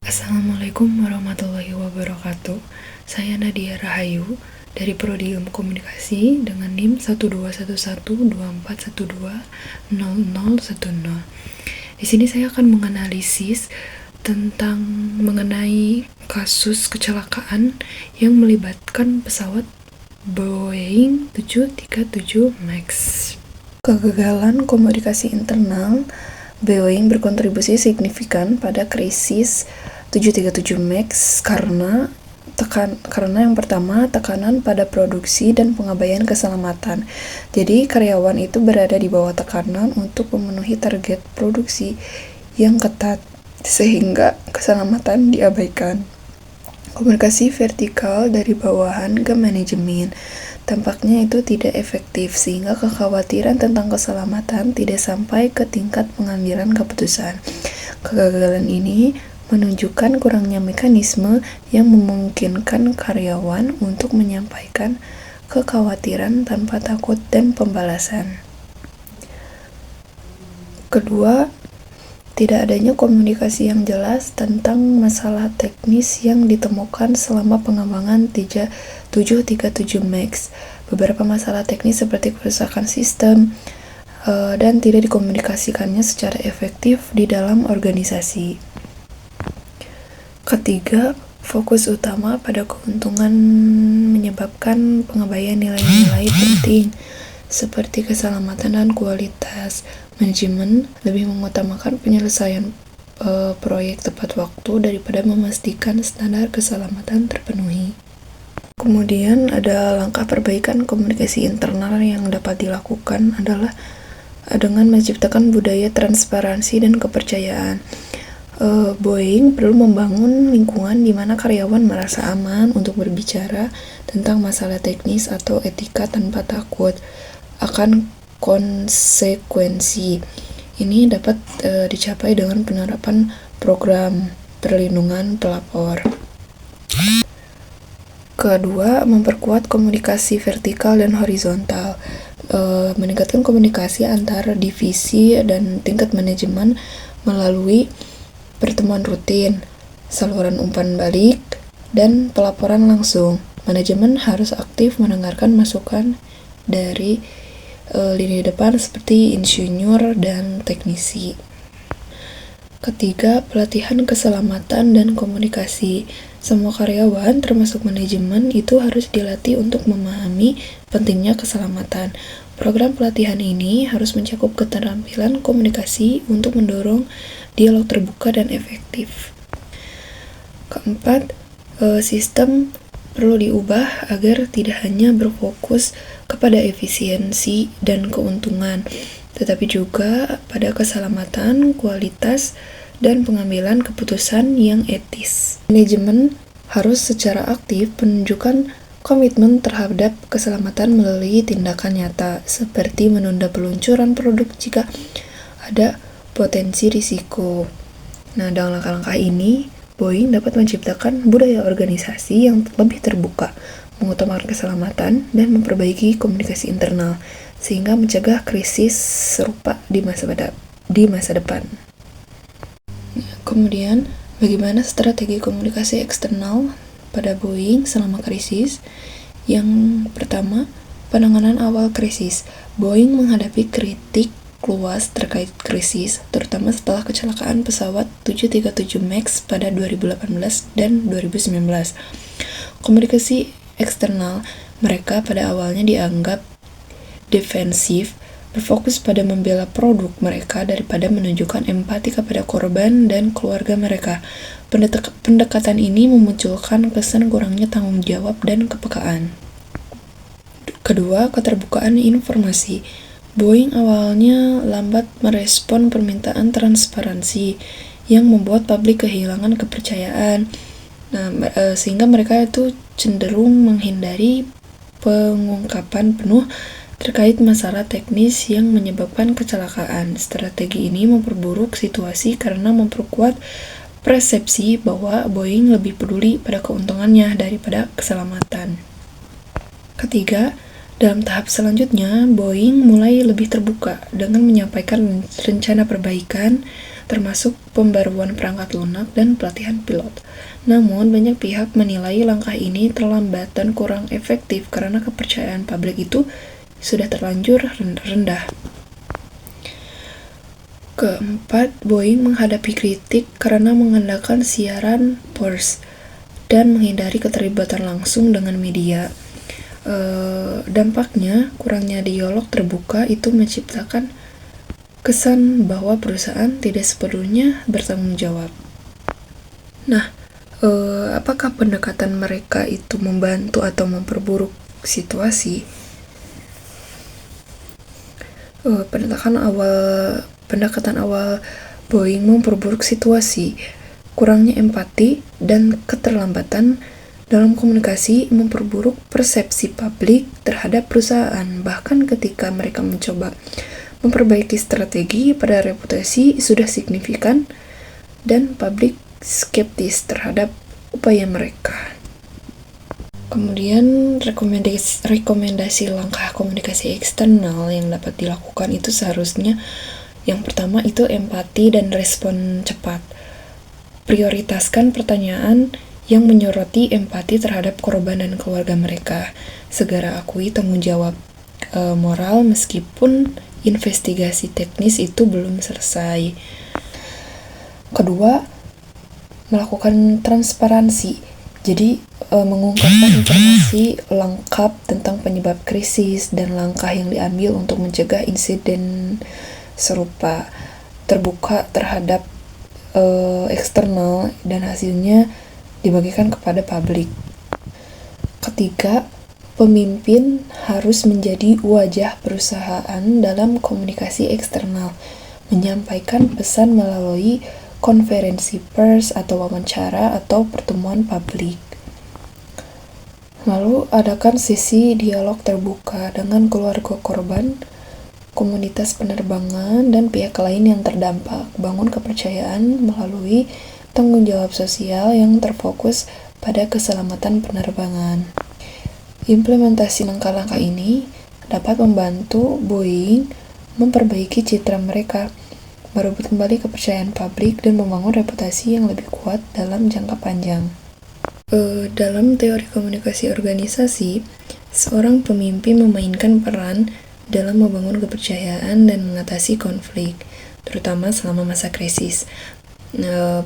Assalamualaikum warahmatullahi wabarakatuh. Saya Nadia Rahayu dari Prodi Ilmu Komunikasi dengan NIM 121124120010. Di sini saya akan menganalisis tentang mengenai kasus kecelakaan yang melibatkan pesawat Boeing 737 MAX. Kegagalan komunikasi internal Boeing berkontribusi signifikan pada krisis 737 MAX karena yang pertama, tekanan pada produksi dan pengabaian keselamatan. Jadi karyawan itu berada di bawah tekanan untuk memenuhi target produksi yang ketat sehingga keselamatan diabaikan. Komunikasi vertikal dari bawahan ke manajemen tampaknya itu tidak efektif sehingga kekhawatiran tentang keselamatan tidak sampai ke tingkat pengambilan keputusan. Kegagalan ini menunjukkan kurangnya mekanisme yang memungkinkan karyawan untuk menyampaikan kekhawatiran tanpa takut dan pembalasan. Kedua, tidak adanya komunikasi yang jelas tentang masalah teknis yang ditemukan selama pengembangan 737 MAX. Beberapa masalah teknis seperti kerusakan sistem dan tidak dikomunikasikannya secara efektif di dalam organisasi. Ketiga, fokus utama pada keuntungan menyebabkan pengabaian nilai-nilai penting seperti keselamatan dan kualitas. Manajemen lebih mengutamakan penyelesaian proyek tepat waktu daripada memastikan standar keselamatan terpenuhi. Kemudian ada langkah perbaikan komunikasi internal yang dapat dilakukan adalah dengan menciptakan budaya transparansi dan kepercayaan. Boeing perlu membangun lingkungan di mana karyawan merasa aman untuk berbicara tentang masalah teknis atau etika tanpa takut akan konsekuensi. Ini dapat dicapai dengan penerapan program perlindungan pelapor. Kedua, memperkuat komunikasi vertikal dan horizontal. Meningkatkan komunikasi antara divisi dan tingkat manajemen melalui pertemuan rutin, saluran umpan balik, dan pelaporan langsung. Manajemen harus aktif mendengarkan masukan dari lini depan seperti insinyur dan teknisi. Ketiga, pelatihan keselamatan dan komunikasi. Semua karyawan, termasuk manajemen, itu harus dilatih untuk memahami pentingnya keselamatan. Program pelatihan ini harus mencakup keterampilan komunikasi untuk mendorong dialog terbuka dan efektif. Keempat, sistem perlu diubah agar tidak hanya berfokus kepada efisiensi dan keuntungan, tetapi juga pada keselamatan, kualitas, dan pengambilan keputusan yang etis. Manajemen harus secara aktif menunjukkan komitmen terhadap keselamatan melalui tindakan nyata, seperti menunda peluncuran produk jika ada potensi risiko. Nah, dengan langkah-langkah ini, Boeing dapat menciptakan budaya organisasi yang lebih terbuka, mengutamakan keselamatan, dan memperbaiki komunikasi internal, sehingga mencegah krisis serupa di masa depan. Kemudian, bagaimana strategi komunikasi eksternal pada Boeing selama krisis? Yang pertama, penanganan awal krisis. Boeing menghadapi kritik luas terkait krisis, terutama setelah kecelakaan pesawat 737 MAX pada 2018 dan 2019. Komunikasi eksternal mereka pada awalnya dianggap defensif, berfokus pada membela produk mereka daripada menunjukkan empati kepada korban dan keluarga mereka. Pendekatan ini memunculkan kesan kurangnya tanggung jawab dan kepekaan. Kedua, keterbukaan informasi. Boeing awalnya lambat merespon permintaan transparansi yang membuat publik kehilangan kepercayaan. Sehingga mereka itu cenderung menghindari pengungkapan penuh terkait masalah teknis yang menyebabkan kecelakaan. Strategi ini memperburuk situasi karena memperkuat persepsi bahwa Boeing lebih peduli pada keuntungannya daripada keselamatan. Ketiga, dalam tahap selanjutnya, Boeing mulai lebih terbuka dengan menyampaikan rencana perbaikan termasuk pembaruan perangkat lunak dan pelatihan pilot. Namun, banyak pihak menilai langkah ini terlambat dan kurang efektif karena kepercayaan publik itu sudah terlanjur rendah. Keempat, Boeing menghadapi kritik karena mengandalkan siaran pers dan menghindari keterlibatan langsung dengan media. Dampaknya, kurangnya dialog terbuka itu menciptakan kesan bahwa perusahaan tidak sepenuhnya bertanggung jawab. Nah, apakah pendekatan mereka itu membantu atau memperburuk situasi? Pendekatan awal Boeing memperburuk situasi. Kurangnya empati dan keterlambatan dalam komunikasi memperburuk persepsi publik terhadap perusahaan. Bahkan ketika mereka mencoba memperbaiki strategi, pada reputasi sudah signifikan dan publik skeptis terhadap upaya mereka. Kemudian rekomendasi langkah komunikasi eksternal yang dapat dilakukan itu seharusnya yang pertama itu empati dan respon cepat. Prioritaskan pertanyaan yang menyoroti empati terhadap korban dan keluarga mereka. Segera akui tanggung jawab moral meskipun investigasi teknis itu belum selesai. Kedua, melakukan transparansi. Jadi mengungkapkan informasi lengkap tentang penyebab krisis dan langkah yang diambil untuk mencegah insiden serupa, terbuka terhadap eksternal dan hasilnya dibagikan kepada publik. Ketiga, pemimpin harus menjadi wajah perusahaan dalam komunikasi eksternal, menyampaikan pesan melalui konferensi pers atau wawancara atau pertemuan publik. Lalu adakan sesi dialog terbuka dengan keluarga korban, komunitas penerbangan, dan pihak lain yang terdampak. Bangun kepercayaan melalui tanggung jawab sosial yang terfokus pada keselamatan penerbangan. Implementasi langkah-langkah ini dapat membantu Boeing memperbaiki citra mereka, merebut kembali kepercayaan publik, dan membangun reputasi yang lebih kuat dalam jangka panjang. Dalam teori komunikasi organisasi, seorang pemimpin memainkan peran dalam membangun kepercayaan dan mengatasi konflik, terutama selama masa krisis.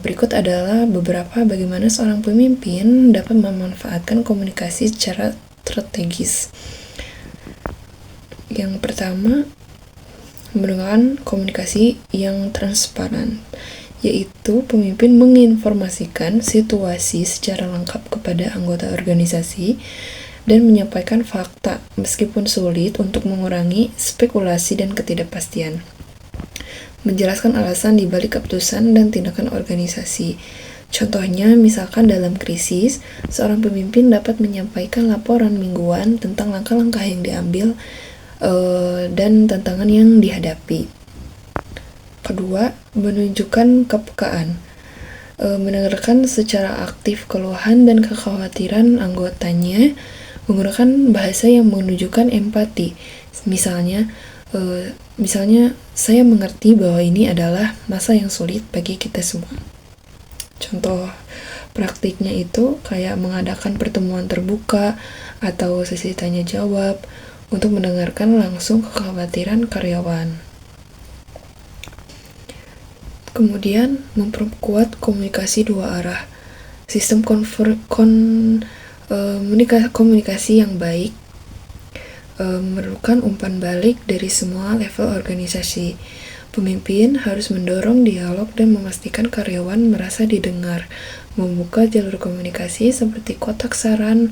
Berikut adalah beberapa bagaimana seorang pemimpin dapat memanfaatkan komunikasi secara strategis. Yang pertama, menggunakan komunikasi yang transparan, yaitu pemimpin menginformasikan situasi secara lengkap kepada anggota organisasi dan menyampaikan fakta meskipun sulit untuk mengurangi spekulasi dan ketidakpastian. Menjelaskan alasan di balik keputusan dan tindakan organisasi. Contohnya, misalkan dalam krisis, seorang pemimpin dapat menyampaikan laporan mingguan tentang langkah-langkah yang diambil dan tantangan yang dihadapi. Kedua, menunjukkan kepekaan. Mendengarkan secara aktif keluhan dan kekhawatiran anggotanya, menggunakan bahasa yang menunjukkan empati. Misalnya, saya mengerti bahwa ini adalah masa yang sulit bagi kita semua. Contoh praktiknya itu kayak mengadakan pertemuan terbuka atau sesi tanya jawab untuk mendengarkan langsung kekhawatiran karyawan. Kemudian, memperkuat komunikasi dua arah. Sistem komunikasi yang baik memerlukan umpan balik dari semua level organisasi. Pemimpin harus mendorong dialog dan memastikan karyawan merasa didengar, membuka jalur komunikasi seperti kotak saran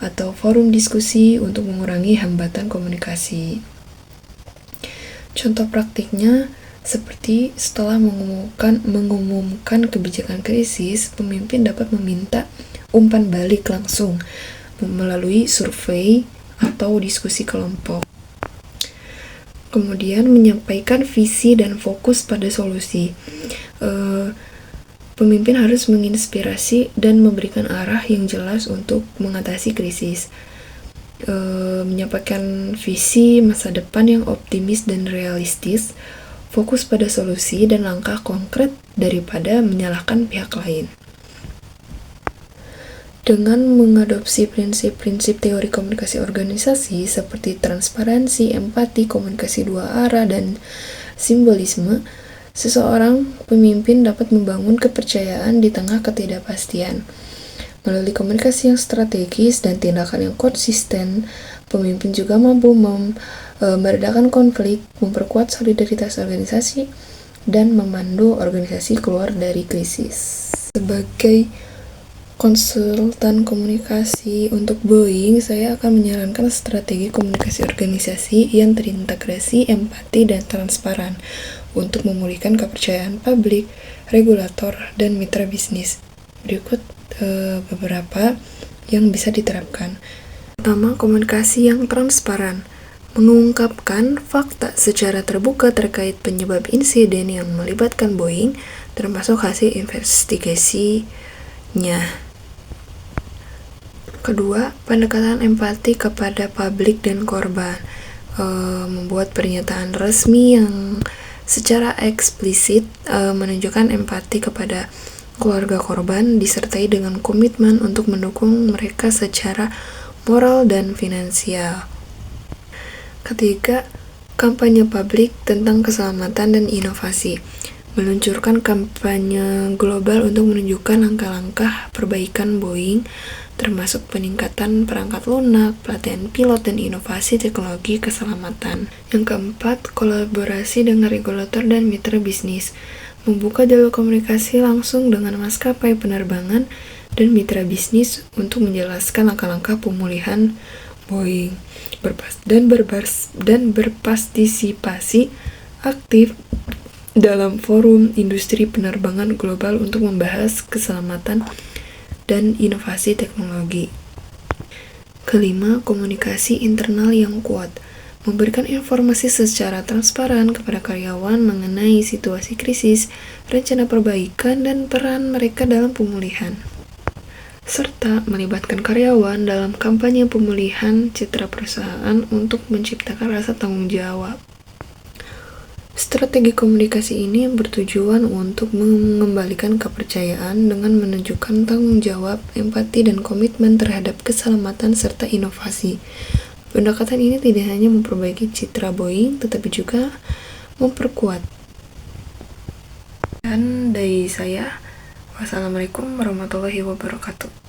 atau forum diskusi untuk mengurangi hambatan komunikasi. Contoh praktiknya, seperti setelah mengumumkan kebijakan krisis, pemimpin dapat meminta umpan balik langsung melalui survei atau diskusi kelompok. Kemudian menyampaikan visi dan fokus pada solusi. Pemimpin harus menginspirasi dan memberikan arah yang jelas untuk mengatasi krisis. Menyampaikan visi masa depan yang optimis dan realistis, fokus pada solusi dan langkah konkret daripada menyalahkan pihak lain. Dengan mengadopsi prinsip-prinsip teori komunikasi organisasi seperti transparansi, empati, komunikasi dua arah, dan simbolisme, seseorang pemimpin dapat membangun kepercayaan di tengah ketidakpastian. Melalui komunikasi yang strategis dan tindakan yang konsisten, pemimpin juga mampu meredakan konflik, memperkuat solidaritas organisasi, dan memandu organisasi keluar dari krisis. Sebagai konsultan komunikasi untuk Boeing, saya akan menyarankan strategi komunikasi organisasi yang terintegrasi, empati, dan transparan untuk memulihkan kepercayaan publik, regulator, dan mitra bisnis. Berikut beberapa yang bisa diterapkan. Pertama, komunikasi yang transparan. Mengungkapkan fakta secara terbuka terkait penyebab insiden yang melibatkan Boeing, termasuk hasil investigasinya. Kedua, pendekatan empati kepada publik dan korban. Membuat pernyataan resmi yang secara eksplisit menunjukkan empati kepada keluarga korban, disertai dengan komitmen untuk mendukung mereka secara moral dan finansial. Ketiga, kampanye publik tentang keselamatan dan inovasi. Meluncurkan kampanye global untuk menunjukkan langkah-langkah perbaikan Boeing, termasuk peningkatan perangkat lunak, pelatihan pilot, dan inovasi teknologi keselamatan. Yang keempat, kolaborasi dengan regulator dan mitra bisnis. Membuka jalur komunikasi langsung dengan maskapai penerbangan dan mitra bisnis untuk menjelaskan langkah-langkah pemulihan Boeing, dan berpartisipasi aktif dalam forum industri penerbangan global untuk membahas keselamatan dan inovasi teknologi. Kelima, komunikasi internal yang kuat. Memberikan informasi secara transparan kepada karyawan mengenai situasi krisis, rencana perbaikan, dan peran mereka dalam pemulihan. Serta melibatkan karyawan dalam kampanye pemulihan citra perusahaan untuk menciptakan rasa tanggung jawab. Strategi komunikasi ini bertujuan untuk mengembalikan kepercayaan dengan menunjukkan tanggung jawab, empati, dan komitmen terhadap keselamatan serta inovasi. Pendekatan ini tidak hanya memperbaiki citra Boeing, tetapi juga memperkuat. Dan dari saya, wassalamualaikum warahmatullahi wabarakatuh.